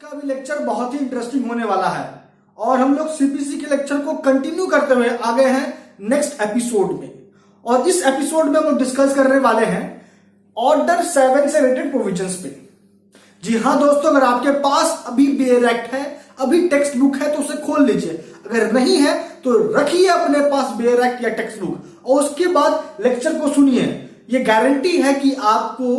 का भी लेक्चर बहुत ही इंटरेस्टिंग होने वाला है और हम लोग सीपीसी के लेक्चर को कंटिन्यू करते हुए आ गए हैं नेक्स्ट एपिसोड में। और इस एपिसोड में हम लोग डिस्कस करने वाले हैं ऑर्डर 7 से रिलेटेड प्रोविजंस पे। जी हाँ दोस्तों, अगर आपके पास अभी बेयर एक्ट है, अभी टेक्स्ट बुक है तो उसे खोल लीजिए, अगर नहीं है तो रखिए अपने पास बेयर एक्ट या टेक्स्ट बुक और उसके बाद लेक्चर को सुनिए। ये गारंटी है कि आपको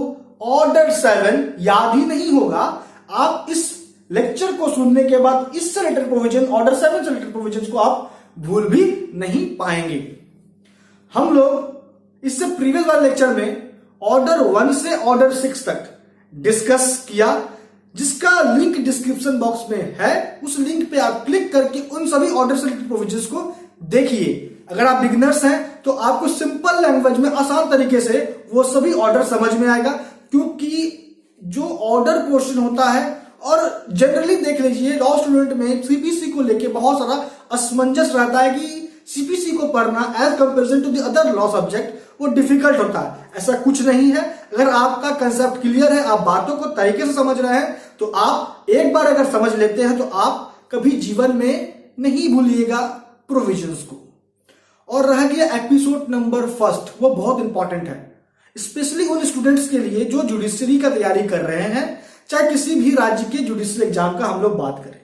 ऑर्डर 7 याद ही नहीं होगा। आप इस लेक्चर को सुनने के बाद इससे रिलेटेड प्रोविजन, ऑर्डर 7 से रिलेटेड प्रोविजन को आप भूल भी नहीं पाएंगे। हम लोग इससे प्रीवियस वाले लेक्चर में ऑर्डर 1 से ऑर्डर 6 तक डिस्कस किया, जिसका लिंक डिस्क्रिप्शन बॉक्स में है। उस लिंक पे आप क्लिक करके उन सभी ऑर्डर से रिलेटेड प्रोविजंस को देखिए। अगर आप बिगिनर्स हैं तो आपको सिंपल लैंग्वेज में आसान तरीके से वो सभी ऑर्डर समझ में आएगा, क्योंकि जो ऑर्डर पोर्शन होता है, और जनरली देख लीजिए लॉ स्टूडेंट में सीपीसी को लेके बहुत सारा असमंजस रहता है कि सीपीसी को पढ़ना as comparison to the other law subject वो डिफिकल्ट होता है। ऐसा कुछ नहीं है। अगर आपका कंसेप्ट क्लियर है, आप बातों को तरीके से समझ रहे हैं, तो आप एक बार अगर समझ लेते हैं तो आप कभी जीवन में नहीं भूलिएगा प्रोविजंस को। और रह गया एपिसोड नंबर 1, वो बहुत इंपॉर्टेंट है, स्पेशली उन स्टूडेंट्स के लिए जो जुडिशरी का तैयारी कर रहे हैं, चाहे किसी भी राज्य के जुडिशरी एग्जाम का हम लोग बात करें।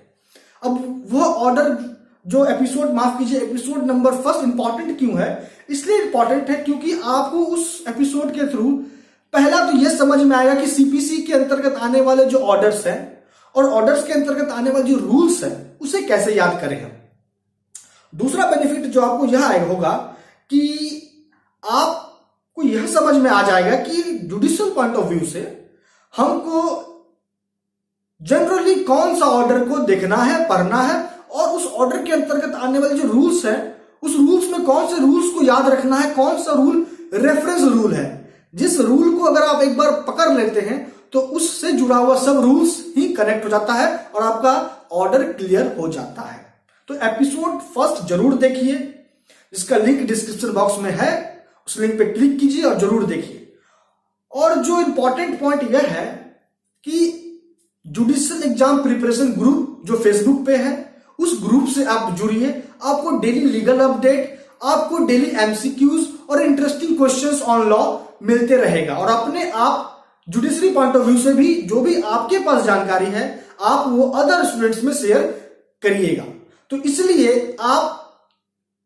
अब वो ऑर्डर जो एपिसोड, माफ कीजिए, एपिसोड नंबर 1 इंपॉर्टेंट क्यों है? इसलिए इंपॉर्टेंट है क्योंकि आपको उस एपिसोड के थ्रू पहला तो यह समझ में आएगा कि सीपीसी के अंतर्गत आने वाले जो ऑर्डर्स हैं और ऑर्डर्स के अंतर्गत आने वाले जो रूल्स हैं उसे कैसे याद करें हम। दूसरा बेनिफिट जो आपको यह आएगा होगा कि आपको यह समझ में आ जाएगा कि जुडिशियल पॉइंट ऑफ व्यू से हमको जनरली कौन सा ऑर्डर को देखना है, पढ़ना है, और उस ऑर्डर के अंतर्गत आने वाले जो रूल्स हैं उस रूल्स में कौन से रूल्स को याद रखना है, कौन सा रूल रेफरेंस रूल है, जिस रूल को अगर आप एक बार पकड़ लेते हैं तो उससे जुड़ा हुआ सब रूल्स ही कनेक्ट हो जाता है और आपका ऑर्डर क्लियर हो जाता है। तो एपिसोड 1 जरूर देखिए, जिसका लिंक डिस्क्रिप्शन बॉक्स में है, उस लिंक पे क्लिक कीजिए और जरूर देखिए। और जो इंपॉर्टेंट पॉइंट यह है कि जुडिशियल एग्जाम प्रिपरेशन ग्रुप जो फेसबुक पे है, उस ग्रुप से आप जुड़िए। आपको डेली लीगल अपडेट, आपको डेली एमसीक्यूज और इंटरेस्टिंग क्वेश्चंस ऑन लॉ मिलते रहेगा। और अपने आप जुडिशरी पॉइंट ऑफ व्यू से भी जो भी आपके पास जानकारी है आप वो अदर स्टूडेंट्स में शेयर करिएगा। तो इसलिए आप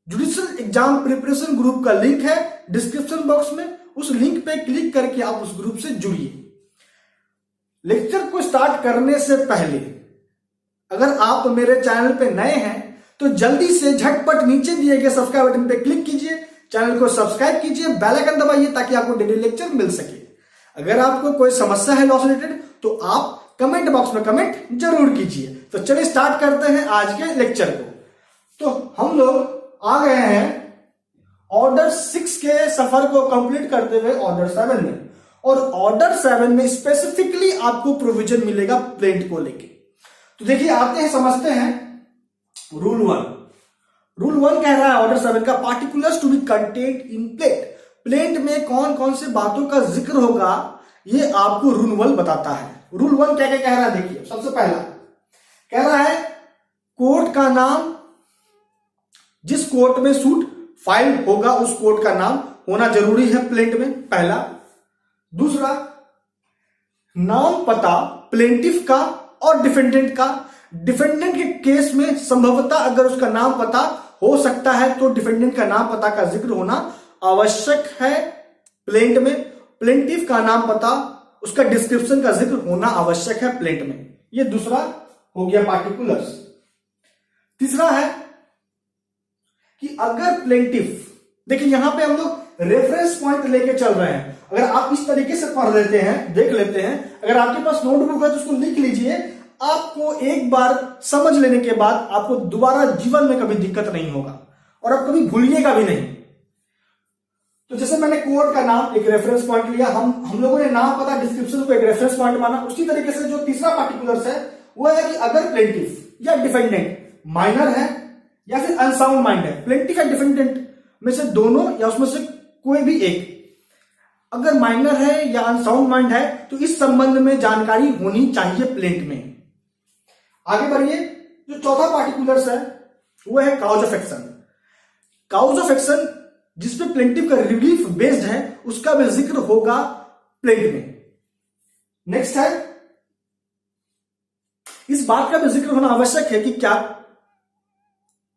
जुडिशियल एग्जाम प्रिपरेशन ग्रुप का लिंक है डिस्क्रिप्शन बॉक्स में, उस लिंक पे क्लिक करके आप उस ग्रुप से जुड़िए। लेक्चर को स्टार्ट करने से पहले अगर आप मेरे चैनल पे नए हैं तो जल्दी से झटपट नीचे दिए गए सब्सक्राइब बटन पे क्लिक कीजिए, चैनल को सब्सक्राइब कीजिए, बेल आइकन दबाइए ताकि आपको डेली लेक्चर मिल सके। अगर आपको कोई समस्या है लॉ से रिलेटेड तो आप कमेंट बॉक्स में कमेंट जरूर कीजिए। तो चलिए स्टार्ट करते हैं आज के लेक्चर को। तो हम लोग आ गए हैं ऑर्डर 6 के सफर को कंप्लीट करते हुए ऑर्डर 7 में, और ऑर्डर 7 में स्पेसिफिकली आपको प्रोविजन मिलेगा प्लेंट को लेके। तो देखिए आते हैं, समझते हैं रूल 1। रूल 1 कह रहा है ऑर्डर 7 का, particulars to be contained in plaint. Plaint में कौन कौन से बातों का जिक्र होगा ये आपको रूल 1 बताता है। रूल 1 क्या क्या कह रहा है देखिए। सबसे पहला कह रहा है कोर्ट का नाम, जिस कोर्ट में सूट फाइल होगा उस कोर्ट का नाम होना जरूरी है प्लेंट में, पहला। दूसरा, नाम पता प्लेंटिफ का और डिफेंडेंट का। डिफेंडेंट के केस में संभवतः अगर उसका नाम पता हो सकता है तो डिफेंडेंट का नाम पता का जिक्र होना आवश्यक है प्लेंट में। प्लेंटिफ का नाम पता, उसका डिस्क्रिप्शन का जिक्र होना आवश्यक है प्लेंट में। ये दूसरा हो गया पार्टिकुलर्स। तीसरा है कि अगर प्लेंटिफ, देखिए यहां पे हम लोग रेफरेंस पॉइंट लेके चल रहे हैं। अगर आप इस तरीके से पढ़ लेते हैं, देख लेते हैं, अगर आपके पास नोटबुक है तो उसको लिख लीजिए। आपको एक बार समझ लेने के बाद आपको दोबारा जीवन में कभी दिक्कत नहीं होगा और आप कभी भूलिएगा भी नहीं। तो जैसे मैंने कोर्ट का नाम एक रेफरेंस पॉइंट लिया, हम लोगों ने नाम पता डिस्क्रिप्शन को एक रेफरेंस पॉइंट माना। उसी तरीके से जो तीसरा पार्टिकुलर्स है वो है कि अगर प्लेंटिफ या डिफेंडेंट माइनर है या फिर अनसाउंड माइंड है, प्लेंटिफ या डिफेंडेंट में से दोनों या उसमें से कोई भी एक अगर माइनर है या अनसाउंड माइंड है तो इस संबंध में जानकारी होनी चाहिए प्लेंट में। आगे बढ़िए, जो चौथा पार्टिकुलर्स है वो है cause of action. Cause of action जिसपे प्लेंटिफ का रिलीफ बेस्ड है उसका भी जिक्र होगा प्लेंट में। नेक्स्ट है, इस बात का भी जिक्र होना आवश्यक है कि क्या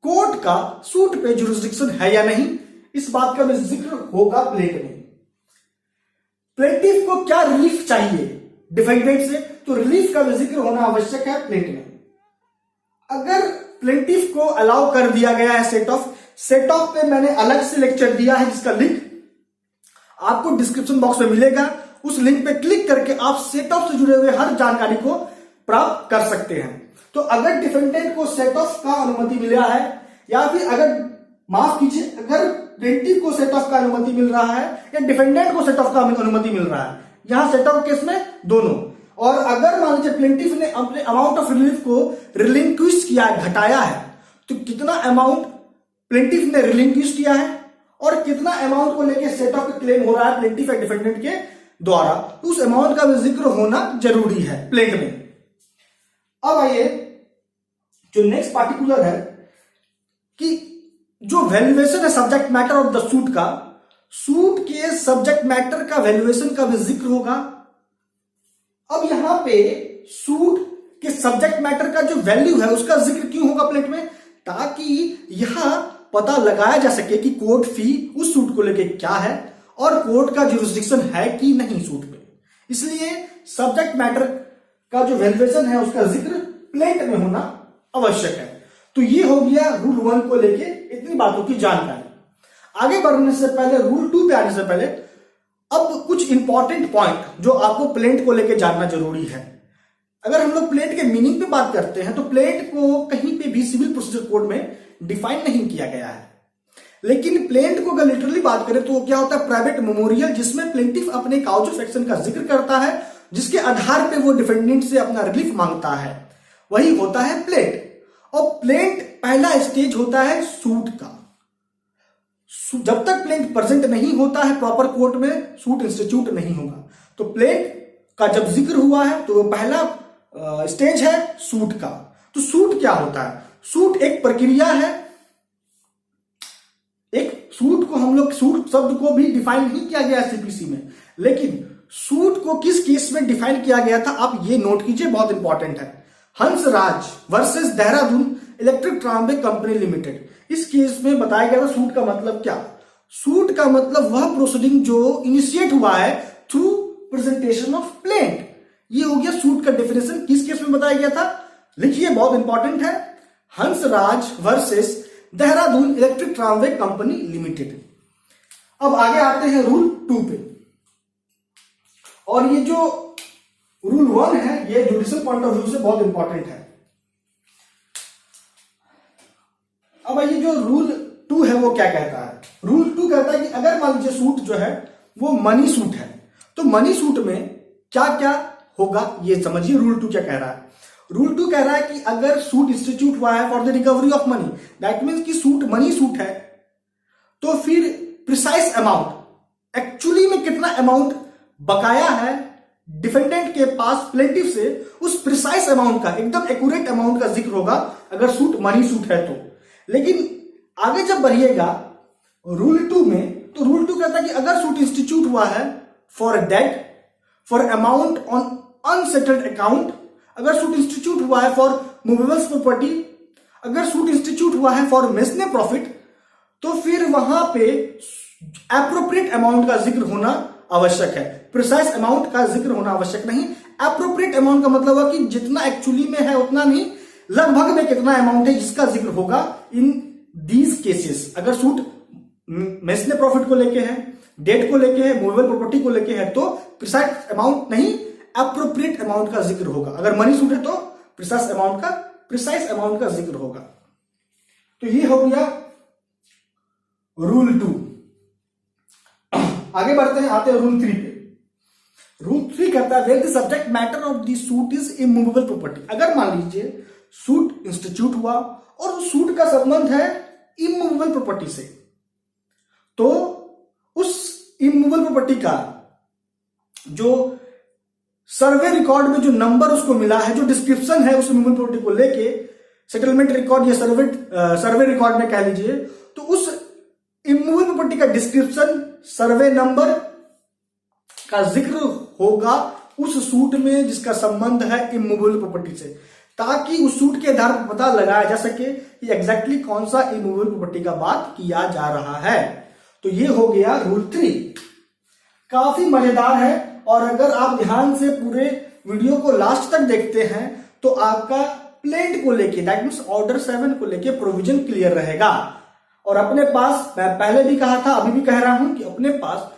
कोर्ट का सूट पे जुरिस्डिक्शन है या नहीं, इस बात का भी जिक्र होगा प्लेंट में। प्लेंटिफ को क्या रिलीफ चाहिए डिफेंडेंट से, तो रिलीफ का भी जिक्र होना आवश्यक है प्लेंट में। अगर प्लेंटिफ को अलाउ कर दिया गया है सेट ऑफ पे मैंने अलग से लेक्चर दिया है जिसका लिंक आपको डिस्क्रिप्शन बॉक्स में मिलेगा, उस लिंक पे क्लिक करके आप सेट ऑफ से जुड़े हुए हर जानकारी को प्राप्त कर सकते हैं। तो अगर डिफेंडेंट को सेट ऑफ का अनुमति मिला है, या फिर अगर माफ कीजिए, अगर प्लेंटिफ को सेट ऑफ का अनुमति मिल रहा है या डिफेंडेंट को सेट ऑफ का अनुमति मिल रहा है, यहां सेट ऑफ केस में दोनों, और अगर मान लीजिए प्लेंटिफ ने अपने अमाउंट ऑफ रिलीफ को रिलिंक्विश किया है, घटाया है, तो कितना अमाउंट प्लेंटिफ ने रिलिंक्विश किया है और कितना अमाउंट को लेकर सेट ऑफ क्लेम हो रहा है प्लेंटिफ या डिफेंडेंट के द्वारा, तो उस अमाउंट का भी जिक्र होना जरूरी है प्लेंट में। अब आइए, जो नेक्स्ट पार्टिकुलर है कि जो वैल्यूएशन है subject matter of the suit का, सूट के सब्जेक्ट मैटर का वैल्यूएशन का भी जिक्र होगा। अब यहां पे सूट के सब्जेक्ट मैटर का जो वैल्यू है उसका जिक्र क्यों होगा प्लेट में, ताकि यहां पता लगाया जा सके कि कोर्ट फी उस सूट को लेके क्या है और कोर्ट का जुरिस्डिक्शन है कि नहीं सूट पे। इसलिए सब्जेक्ट मैटर का जो वैल्यूएशन है उसका जिक्र प्लेट में होना आवश्यक है। तो ये हो गया रूल 1 को लेके इतनी बातों की जानकारी। आगे बढ़ने से पहले, रूल 2 पे आने से पहले, अब कुछ इंपॉर्टेंट पॉइंट जो आपको प्लेट को लेके जानना जरूरी है। अगर हम लोग प्लेट के मीनिंग पे बात करते हैं तो प्लेट को कहीं पे भी सिविल प्रोसीजर कोड में डिफाइन नहीं किया गया है, लेकिन प्लेट को अगर लिटरली बात करें तो क्या होता है, प्राइवेट मेमोरियल जिसमें प्लेंटिफ अपने काउज ऑफ एक्शन का जिक्र करता है, जिसके आधार पे वो डिफेंडेंट से अपना रिलीफ मांगता है, वही होता है प्लेट। और प्लेट पहला स्टेज होता है सूट का। जब तक प्लेट प्रेजेंट नहीं होता है प्रॉपर कोर्ट में, सूट इंस्टीट्यूट नहीं होगा। तो प्लेट का जब जिक्र हुआ है तो पहला स्टेज है सूट का। तो सूट क्या होता है, सूट एक प्रक्रिया है। एक सूट को हम लोग, सूट शब्द को भी डिफाइन नहीं किया गया सीपीसी में, लेकिन सूट को किस केस में डिफाइन किया गया था आप ये नोट कीजिए, बहुत इंपॉर्टेंट है। Hansraj versus Dehradun electric tramways company limited, इस केस में बताया गया था सूट का मतलब क्या। सूट का मतलब वह प्रोसीडिंग जो इनिशिएट हुआ है थ्रू प्रेजेंटेशन ऑफ प्लेंट। ये हो गया सूट का डेफिनेशन। किस केस में बताया गया था, लिखिए, बहुत इंपॉर्टेंट है। Hansraj versus Dehradun electric tramways company limited. अब आगे आते हैं रूल 2 पे, और ये जो रूल 1 है ये जुडिशियल पॉइंट ऑफ व्यू से बहुत इंपॉर्टेंट है। अब ये जो रूल 2 है वो क्या कहता है, रूल 2 कहता है कि अगर मान लीजिए सूट जो है वो मनी सूट है, तो मनी सूट में क्या क्या होगा ये समझिए। रूल 2 क्या कह रहा है, रूल 2 कह रहा है कि अगर सूट इंस्टीट्यूट हुआ है for the recovery of money, that means कि सूट मनी सूट है, तो फिर प्रिसाइज अमाउंट, एक्चुअली में कितना अमाउंट बकाया है डिफेंडेंट के पास प्लेंटिफ से, उस प्रिसाइज अमाउंट का, एकदम एक्यूरेट अमाउंट का जिक्र होगा अगर सूट मनी सूट है तो। लेकिन आगे जब बढ़िएगा रूल 2 में, तो रूल 2 कहता है कि अगर सूट इंस्टीट्यूट हुआ है for debt, for amount on unsettled account, अगर सूट इंस्टीट्यूट हुआ है फॉर मूवेबल्स प्रॉपर्टी, अगर सूट इंस्टीट्यूट हुआ है फॉर मेसने प्रॉफिट, तो फिर वहां पे एप्रोप्रिएट अमाउंट का जिक्र होना आवश्यक है। प्रिसाइज अमाउंट का जिक्र होना आवश्यक नहीं। एप्रोप्रिएट अमाउंट का मतलब है कि जितना एक्चुअली में है उतना नहीं, लगभग में कितना अमाउंट है जिसका जिक्र होगा इन दीज केसेस। अगर सूट मेसने प्रॉफिट को लेके है, डेट को लेके है, मूवेबल प्रॉपर्टी को लेके है, तो प्रिसाइज अमाउंट नहीं, एप्रोप्रिएट अमाउंट का जिक्र होगा। अगर मनी सूट है तो प्रिसाइज अमाउंट का जिक्र होगा। तो ये हो गया रूल 2। आगे बढ़ते हैं, आते हैं रूल 3 पे। रूल 3 कहता है where the subject matter of the suit is immovable property. अगर मान लीजिए सूट इंस्टीट्यूट हुआ और उस सूट का संबंध है इमूवेबल प्रॉपर्टी से, तो उस इमूवेबल प्रॉपर्टी का जो सर्वे रिकॉर्ड में जो नंबर उसको मिला है, जो डिस्क्रिप्शन है उस इमूवेबल प्रॉपर्टी को लेके, सेटलमेंट रिकॉर्ड या सर्वे रिकॉर्ड में कह लीजिए, तो उस इमूवेबल प्रॉपर्टी का डिस्क्रिप्शन, सर्वे नंबर का जिक्र होगा उस सूट में जिसका संबंध है इमूवेबल प्रॉपर्टी से, ताकि उस सूट के आधार पर पता लगाया जा सके कि एग्जैक्टली कौन सा इमूवेबल प्रॉपर्टी का बात किया जा रहा है। तो ये हो गया रूल 3। काफी मजेदार है, और अगर आप ध्यान से पूरे वीडियो को लास्ट तक देखते हैं तो आपका प्लेंट को लेके, दैट मींस ऑर्डर 7 को लेके प्रोविजन क्लियर रहेगा। और अपने पास, मैं पहले भी कहा था, अभी भी कह रहा हूं कि अपने पास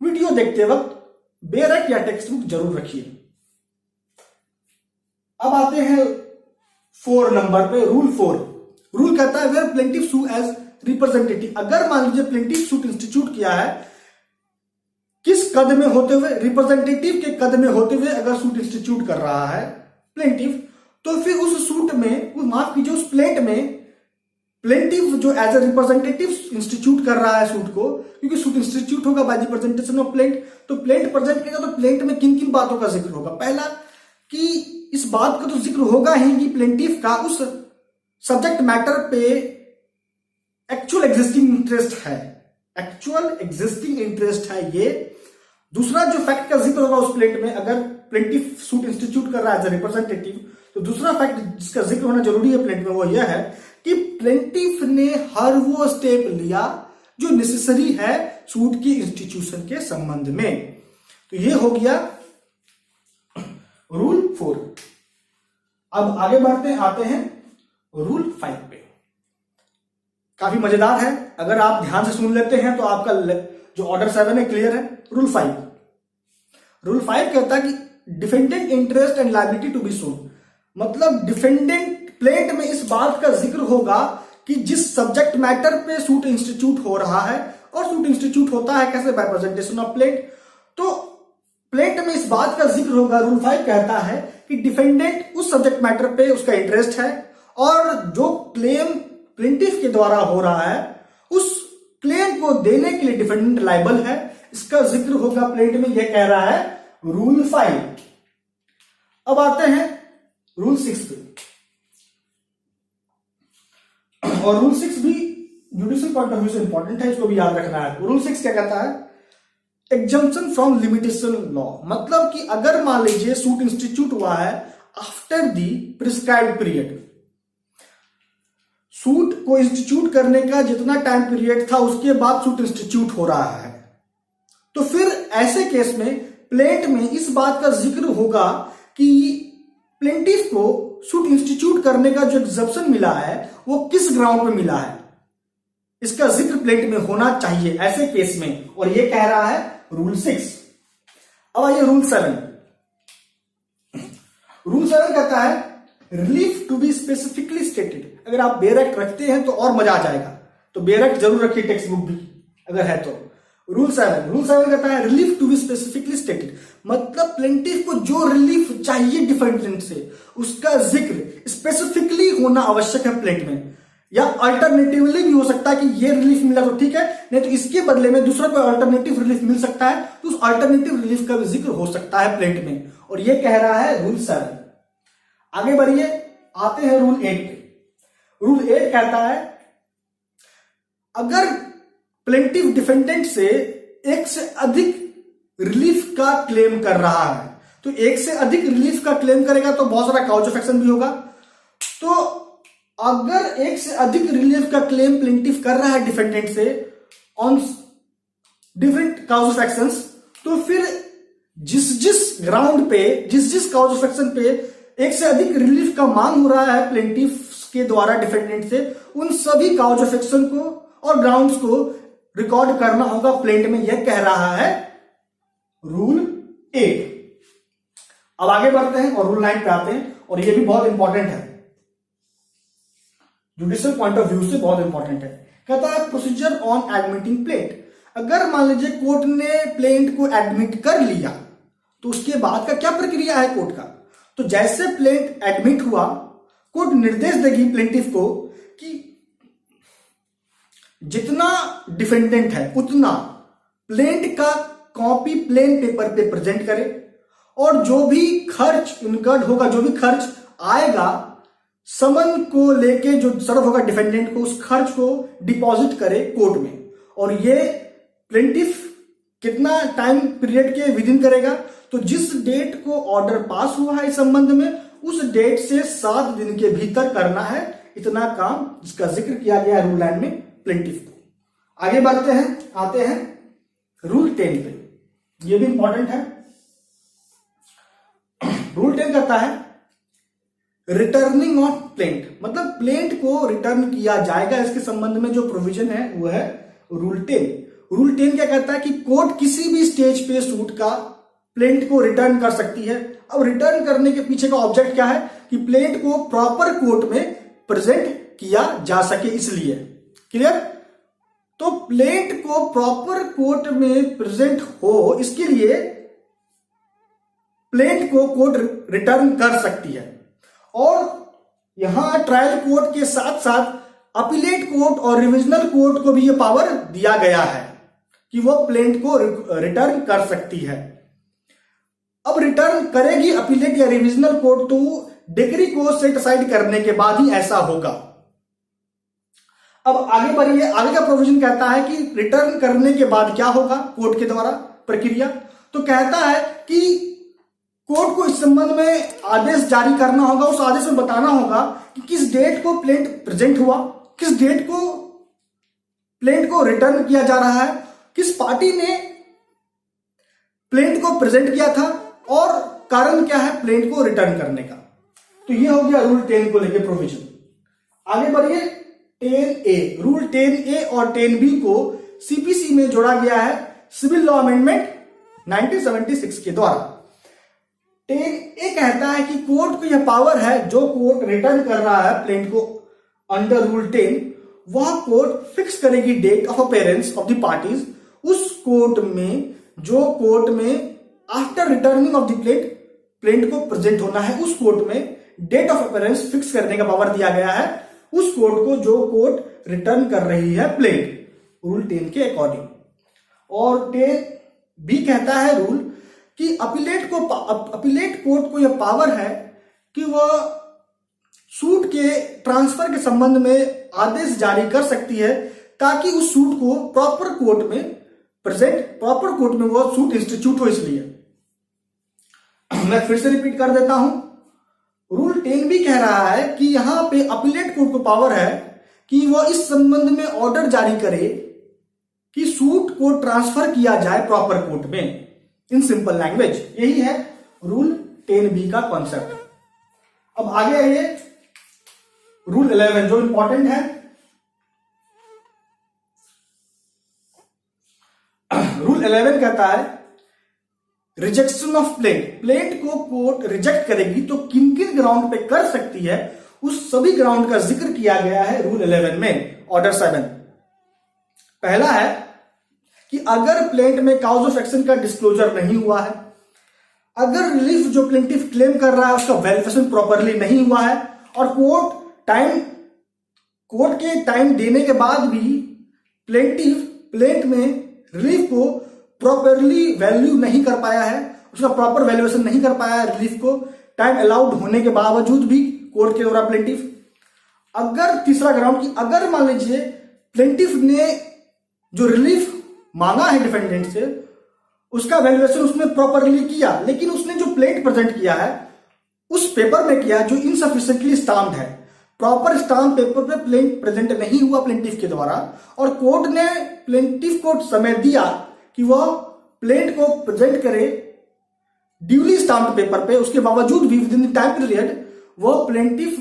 वीडियो देखते वक्त बेयर एक्ट या टेक्स्ट बुक जरूर रखिए। अब आते हैं 4 नंबर पे, रूल 4। रूल कहता है where plaintiff sue as representative. अगर मान लीजिए प्लेंटिफ सूट इंस्टीट्यूट किया है, किस कद में होते हुए, रिप्रेजेंटेटिव के कद में होते हुए अगर सूट इंस्टीट्यूट कर रहा है प्लेंटिफ, तो फिर उस सूट में, माफ कीजिए उस प्लेंट में, प्लेंटिफ जो एज ए रिप्रेजेंटेटिव इंस्टीट्यूट कर रहा है सूट को, क्योंकि सूट इंस्टीट्यूट होगा by the presentation of plaint, तो प्लेंट प्रेजेंट करेगा, तो प्लेंट में किन किन बातों का जिक्र होगा। पहला कि इस बात का तो जिक्र होगा ही कि प्लेंटिफ का उस सब्जेक्ट मैटर पे एक्चुअल एग्जिस्टिंग इंटरेस्ट है, एक्चुअल एग्जिस्टिंग इंटरेस्ट है ये। दूसरा जो फैक्ट का जिक्र होगा उस प्लेंट में, अगर प्लेंटिफ सूट इंस्टीट्यूट कर रहा है एज ए रिप्रेजेंटेटिव, तो दूसरा फैक्ट जिसका जिक्र होना जरूरी है प्लेंट में, वो यह है कि प्लेंटिफ ने हर वो स्टेप लिया जो नेसेसरी है सूट की इंस्टीट्यूशन के संबंध में। तो ये हो गया रूल 4। अब आगे बढ़ते आते हैं रूल 5 पे। काफी मजेदार है, अगर आप ध्यान से सुन लेते हैं तो आपका जो ऑर्डर 7 है क्लियर है। रूल 5, रूल 5 कहता है कि defendant interest and liability to be shown. मतलब डिफेंडेंट प्लेंट में इस बात का जिक्र होगा कि जिस सब्जेक्ट मैटर पे सूट इंस्टीट्यूट हो रहा है, और सूट इंस्टीट्यूट होता है कैसे, बाय प्रेजेंटेशन ऑफ प्लेंट, तो प्लेंट में इस बात का जिक्र होगा। रूल 5 कहता है कि डिफेंडेंट उस सब्जेक्ट मैटर पे उसका इंटरेस्ट है, और जो क्लेम प्लेंटिफ के द्वारा हो रहा है उस क्लेम को देने के लिए डिफेंडेंट लायबल है, इसका जिक्र होगा प्लेंट में। यह कह रहा है रूल 5। अब आते हैं रूल 6 पे, और रूल 6 भी जुडिशियल पॉइंट ऑफ व्यू से इंपॉर्टेंट है, इसको भी याद रखना है। रूल 6 क्या कहता है, एग्जम्पशन फ्रॉम लिमिटेशन लॉ। मतलब कि अगर मान लीजिए सूट इंस्टीट्यूट हुआ है after the prescribed period, suit को इंस्टीट्यूट करने का जितना टाइम पीरियड था उसके बाद सूट इंस्टीट्यूट हो रहा है, तो फिर ऐसे केस में प्लेंट में इस बात का जिक्र होगा कि प्लेंटिफ को सूट इंस्टीट्यूट करने का जो एग्जम्पशन मिला है वो किस ग्राउंड पे मिला है, इसका जिक्र प्लेंट में होना चाहिए ऐसे केस में, और ये कह रहा है रूल 6। अब आइए रूल 7। रूल 7 कहता है relief to be specifically stated. अगर आप बेयर एक्ट रखते हैं तो और मजा आ जाएगा, तो बेयर एक्ट जरूर रखिए, टेक्स्ट बुक भी अगर है तो। रूल 7 कहता है relief to be specifically stated. मतलब प्लेंटिफ को जो रिलीफ चाहिए डिफेंडेंट से उसका जिक्र स्पेसिफिकली होना आवश्यक है प्लेंट में, या अल्टरनेटिवली भी हो सकता है कि ये रिलीफ मिला तो ठीक है, नहीं तो इसके बदले में दूसरा कोई अल्टरनेटिव रिलीफ मिल सकता है, तो उस अल्टरनेटिव रिलीफ का भी जिक्र हो सकता है प्लेंट में, और ये कह रहा है रूल 7। आगे बढ़िए, आते हैं रूल 8 पे। रूल 8 कहता है अगर प्लेंटिफ डिफेंडेंट से एक से अधिक रिलीफ का क्लेम कर रहा है, तो एक से अधिक रिलीफ का क्लेम करेगा तो बहुत सारा काउज ऑफ एक्शन भी होगा। तो अगर एक से अधिक रिलीफ का क्लेम प्लेंटिफ कर रहा है डिफेंडेंट से on different cause of actions, तो फिर जिस ग्राउंड पे, जिस काउज ऑफ एक्शन पे एक से अधिक रिलीफ का मांग हो रहा है प्लेंटिफ के द्वारा डिफेंडेंट से, उन सभी काउज ऑफ एक्शन को और ग्राउंड्स को रिकॉर्ड करना होगा प्लेंट में। यह कह रहा है रूल 8। अब आगे बढ़ते हैं और रूल 9 पे आते हैं, और यह भी बहुत इंपॉर्टेंट है, जुडिशियल पॉइंट ऑफ व्यू से बहुत इंपॉर्टेंट है। कहता है प्रोसीजर ऑन एडमिटिंग प्लेंट। अगर मान लीजिए कोर्ट ने प्लेंट को एडमिट कर लिया तो उसके बाद का क्या प्रक्रिया है कोर्ट का। तो जैसे प्लेंट एडमिट हुआ, कोर्ट निर्देश देगी प्लेंटिफ को कि जितना डिफेंडेंट है उतना प्लेंट का कॉपी प्लेन पेपर पे प्रेजेंट करे, और जो भी खर्च इनकर्ड होगा, जो भी खर्च आएगा, समन को लेके जो सर्व होगा डिफेंडेंट को, उस खर्च को डिपॉजिट करे कोर्ट में। और ये प्लेंटिफ कितना टाइम पीरियड के विद इन करेगा, तो जिस डेट को ऑर्डर पास हुआ है इस संबंध में, उस डेट से 7 दिन के भीतर करना है। इतना काम जिसका जिक्र किया गया है रूल 9 में प्लेंटिफ को। आगे बढ़ते हैं, आते हैं रूल 10 पे। ये भी इंपॉर्टेंट है। रूल 10 कहता है रिटर्निंग ऑफ प्लेंट, मतलब प्लेंट को रिटर्न किया जाएगा। इसके संबंध में जो प्रोविजन है वो है रूल 10। रूल 10 क्या कहता है कि कोर्ट किसी भी स्टेज पे सूट का प्लेंट को रिटर्न कर सकती है। अब रिटर्न करने के पीछे का ऑब्जेक्ट क्या है कि प्लेंट को प्रॉपर कोर्ट में प्रेजेंट किया जा सके, इसलिए। क्लियर? तो प्लेंट को प्रॉपर कोर्ट में प्रेजेंट हो, इसके लिए प्लेंट को कोर्ट रिटर्न कर सकती है। और यहां ट्रायल कोर्ट के साथ साथ अपीलेट कोर्ट और रिविजनल कोर्ट को भी यह पावर दिया गया है कि वह प्लेंट को रिटर्न कर सकती है। अब रिटर्न करेगी अपीलेट या रिविजनल कोर्ट तो डिग्री को सेट असाइड करने के बाद ही ऐसा होगा। अब आगे बढ़िए, आगे का प्रोविजन कहता है कि रिटर्न करने के बाद क्या होगा कोर्ट के द्वारा प्रक्रिया। तो कहता है कि कोर्ट को इस संबंध में आदेश जारी करना होगा। उस आदेश में बताना होगा कि किस डेट को प्लेंट प्रेजेंट हुआ, किस डेट को प्लेंट को रिटर्न किया जा रहा है, किस पार्टी ने प्लेंट को प्रेजेंट किया था और कारण क्या है प्लेंट को रिटर्न करने का। तो ये हो गया रूल 10 को लेकर प्रोविजन। आगे बढ़िए 10A। रूल 10A और 10B को सीपीसी में जोड़ा गया है सिविल लॉ अमेंडमेंट 1976 के द्वारा। 10A कहता है कि कोर्ट को यह पावर है, जो कोर्ट रिटर्न कर रहा है प्लेंट को अंडर रूल 10, वह कोर्ट फिक्स करेगी date of appearance of the parties. उस कोर्ट में, जो कोर्ट में after returning of the plaint को प्रेजेंट होना है, उस कोर्ट में डेट ऑफ अपीयरेंस फिक्स करने का पावर दिया गया है उस कोर्ट को जो कोर्ट रिटर्न कर रही है प्लेंट, रूल 10 के अकॉर्डिंग। और 10B कहता है रूल कि अपीलेट कोर्ट को यह पावर है कि वह सूट के ट्रांसफर के संबंध में आदेश जारी कर सकती है, ताकि उस सूट को प्रॉपर कोर्ट में वह सूट इंस्टीट्यूट हो। इसलिए मैं फिर से रिपीट कर देता हूं, रूल 10B कह रहा है कि यहां पे अपीलेट कोर्ट को पावर है कि वह इस संबंध में ऑर्डर जारी करे कि सूट को ट्रांसफर किया जाए प्रॉपर कोर्ट में, इन सिंपल लैंग्वेज। यही है रूल 10B का कॉन्सेप्ट। अब आगे आइए रूल 11 जो इंपॉर्टेंट है। रूल 11 कहता है रिजेक्शन ऑफ प्लेंट को कोर्ट रिजेक्ट करेगी तो किन किन ग्राउंड पे कर सकती है, उस सभी ग्राउंड का जिक्र किया गया है रूल 11 में, ऑर्डर 7। पहला है कि अगर प्लेंट में काउज ऑफ एक्शन का डिस्क्लोजर नहीं हुआ है, अगर रिलीफ जो प्लेंटिफ क्लेम कर रहा है उसका वैलिडेशन प्रॉपरली नहीं हुआ है, और कोर्ट के टाइम देने के बाद भी प्लेंट में रिलीफ को प्रॉपरली वैल्यू नहीं कर पाया है, उसका प्रॉपर वैल्यूएशन नहीं कर पाया है रिलीफ को टाइम अलाउड होने के बावजूद भी कोर्ट के द्वारा प्लेंटिफ। अगर तीसरा ग्राउंड की अगर मान लीजिए प्लेंटिफ ने जो रिलीफ मांगा है डिफेंडेंट से, उसका वैल्यूएशन उसने प्रॉपरली किया, लेकिन उसने जो प्लेंट प्रेजेंट किया है उस पेपर में किया जो इनसफिशिएंटली स्टाम्प्ड है, प्रॉपर स्टाम्प पेपर पे प्लेंट प्रेजेंट नहीं हुआ प्लेंटिफ के द्वारा, और कोर्ट ने प्लेंटिफ को समय दिया कि वह प्लेंट को प्रेजेंट करे ड्यूली स्टाम्प्ड पेपर पे, उसके बावजूद भी विद इन टाइम पीरियड वह प्लेंटिफ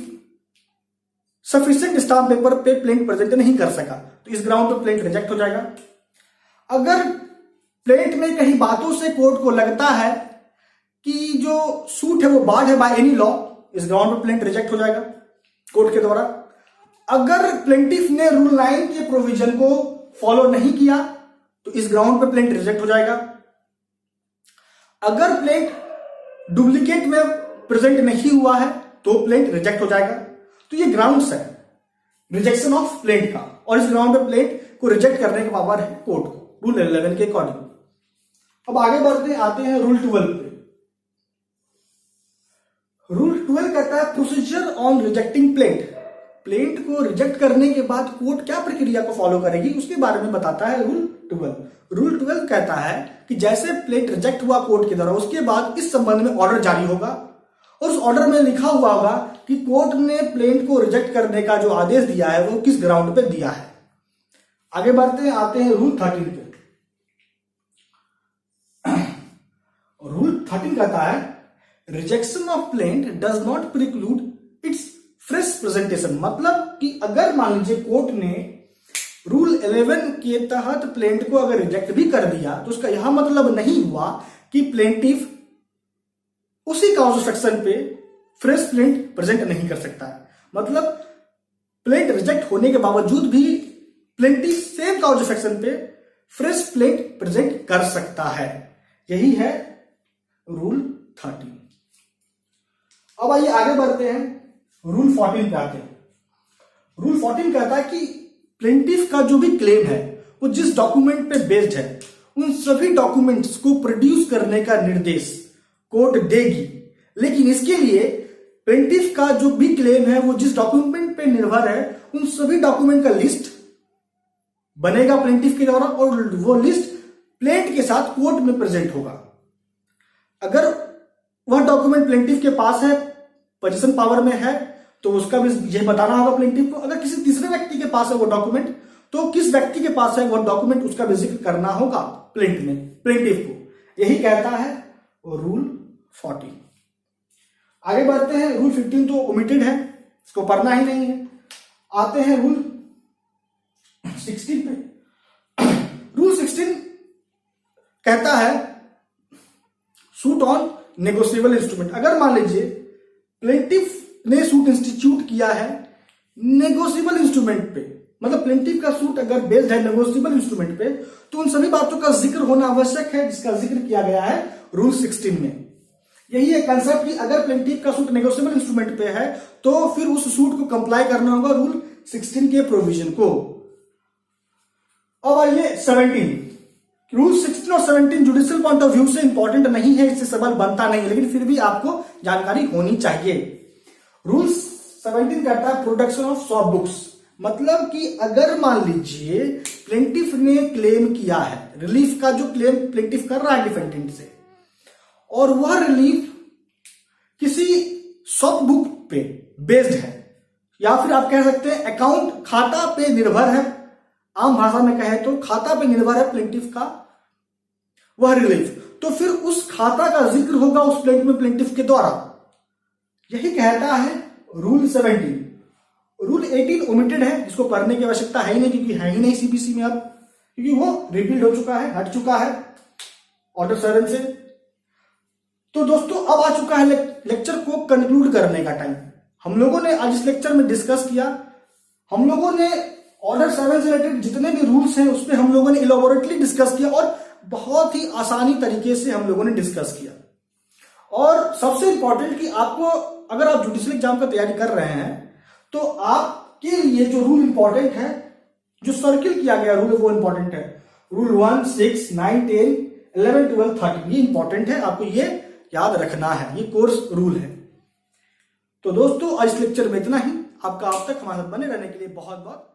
सफिशिएंट स्टाम्प पेपर पे प्लेंट प्रेजेंट नहीं कर सका, तो इस ग्राउंड पे प्लेंट रिजेक्ट हो जाएगा। अगर प्लेंट में कहीं बातों से कोर्ट को लगता है कि जो सूट है वो बार्ड है बाय एनी लॉ, इस ग्राउंड पे प्लेंट रिजेक्ट हो जाएगा कोर्ट के द्वारा। अगर प्लेंटिफ ने रूल 9 के प्रोविजन को फॉलो नहीं किया तो इस ग्राउंड पे प्लेंट रिजेक्ट हो जाएगा। अगर प्लेंट डुप्लीकेट में प्रेजेंट नहीं हुआ है तो प्लेंट रिजेक्ट हो जाएगा। तो ये ग्राउंड्स है रिजेक्शन ऑफ प्लेंट का, और इस ग्राउंड पे प्लेंट को रिजेक्ट करने का पावर है कोर्ट को रूल 11 के अकॉर्डिंग। अब आगे बढ़ते आते हैं रूल 12 पे। कहता है procedure on rejecting plate. Plate को रिजेक्ट करने के बाद कोर्ट क्या प्रक्रिया को फॉलो करेगी उसके बारे में बताता है रूल 12। रूल 12 कहता है कि जैसे प्लेट रिजेक्ट हुआ कोर्ट के द्वारा, उसके बाद इस संबंध में ऑर्डर जारी होगा और उस ऑर्डर में लिखा हुआ होगा कि कोर्ट ने प्लेट को रिजेक्ट करने का जो आदेश दिया है वो किस ग्राउंड पे दिया है। आगे बढ़ते हैं, आते हैं रूल 13 पे। रूल 13 कहता है rejection of plate does not preclude it's fresh presentation. मतलब कि अगर मान लीजिए कोर्ट ने रूल 11 के तहत प्लेंट को अगर रिजेक्ट भी कर दिया तो उसका यह मतलब नहीं हुआ कि प्लेंटिफ उसी काउज ऑफ एक्शन पे फ्रेश प्लेंट प्रेजेंट नहीं कर सकता है। मतलब प्लेंट रिजेक्ट होने के बावजूद भी plaintiff same cause of action पे फ्रेश प्लेंट प्रेजेंट कर सकता है। यही है रूल 13। अब आइए आगे बढ़ते हैं, रूल 14 पे आते हैं। रूल 14 कहता है कि प्लेंटिफ का जो भी क्लेम है वो जिस डॉक्यूमेंट पे बेस्ड है उन सभी डॉक्यूमेंट्स को प्रोड्यूस करने का निर्देश कोर्ट देगी, लेकिन इसके लिए प्लेंटिफ का जो भी क्लेम है वो जिस डॉक्यूमेंट पे निर्भर है उन सभी डॉक्यूमेंट का लिस्ट बनेगा प्लेंटिफ के द्वारा और वो लिस्ट प्लेंट के साथ कोर्ट में प्रेजेंट होगा। अगर वह डॉक्यूमेंट प्लेंटिफ के पास है, पोजीशन पावर में है, तो उसका भी ये बताना होगा प्लेंटिफ को। अगर किसी तीसरे व्यक्ति के पास है वो डॉक्यूमेंट तो किस व्यक्ति के पास है वो डॉक्यूमेंट उसका भी जिक्र करना होगा प्लेंटिफ को। यही कहता है रूल 14। आगे बढ़ते हैं, रूल 15 तो ओमिटेड है, इसको पढ़ना ही नहीं है। आते हैं रूल 16 पे। रूल 16 कहता है सूट ऑन नेगोशिएबल इंस्ट्रूमेंट। अगर मान लीजिए प्लेंटिफ ने सूट इंस्टीट्यूट किया है नेगोशिएबल इंस्ट्रूमेंट पे, मतलब प्लेंटिफ का सूट अगर बेस्ड है नेगोशिएबल इंस्ट्रूमेंट पे, तो उन सभी बातों का जिक्र होना आवश्यक है जिसका जिक्र किया गया है रूल 16 में। यही है कंसेप्ट कि अगर प्लेंटिफ का सूट नेगोशिएबल इंस्ट्रूमेंट पे है तो फिर उस सूट को कंप्लाई करना होगा रूल 16 के प्रोविजन को। अब आइए 17। रूल 16 और 17 जुडिशियल पॉइंट ऑफ व्यू से इंपॉर्टेंट नहीं है, इससे सवाल बनता नहीं, लेकिन फिर भी आपको जानकारी होनी चाहिए। रूल 17 कहता है प्रोडक्शन ऑफ सॉफ्ट बुक्स। मतलब कि अगर मान लीजिए प्लेंटिफ ने क्लेम किया है, रिलीफ का जो क्लेम प्लेंटिफ कर रहा है डिफेंडेंट से, और वह रिलीफ किसी सॉफ्ट बुक पे बेस्ड है या फिर आप कह सकते हैं अकाउंट खाता पे निर्भर है, आम भाषा में कहे तो खाता पे निर्भर है प्लेंटिफ का वह रिलीफ, तो फिर उस खाता का जिक्र होगा उस प्लेंट में प्लेंटिफ के द्वारा। यही कहता है रूल 17। रूल 18 ओमिटेड है, जिसको पढ़ने की आवश्यकता है ही नहीं क्योंकि है ही नहीं सीबीसी में अब, क्योंकि वो रिपील्ड हो चुका है, हट चुका है ऑर्डर 7 से। तो दोस्तों अब आ चुका है लेक्चर को कंक्लूड करने का टाइम। हम लोगों ने आज इस लेक्चर में डिस्कस किया, हम लोगों ने ऑर्डर 7 से रिलेटेड जितने भी रूल्स हैं उस पर हम लोगों ने इलैबोरेटली डिस्कस किया और बहुत ही आसानी तरीके से हम लोगों ने डिस्कस किया। और सबसे इंपॉर्टेंट कि आपको अगर आप जुडिशियल एग्जाम का तैयारी कर रहे हैं तो आपके लिए जो रूल इंपॉर्टेंट है, जो सर्किल किया गया रूल है वो इंपॉर्टेंट है। रूल 1, 6, 9, 10, 11, 12, 13 ये इंपॉर्टेंट है, आपको ये याद रखना है, ये कोर्स रूल है। तो दोस्तों आज इस लेक्चर में इतना ही। आपका अब तक हमारे साथ बने रहने के लिए बहुत बहुत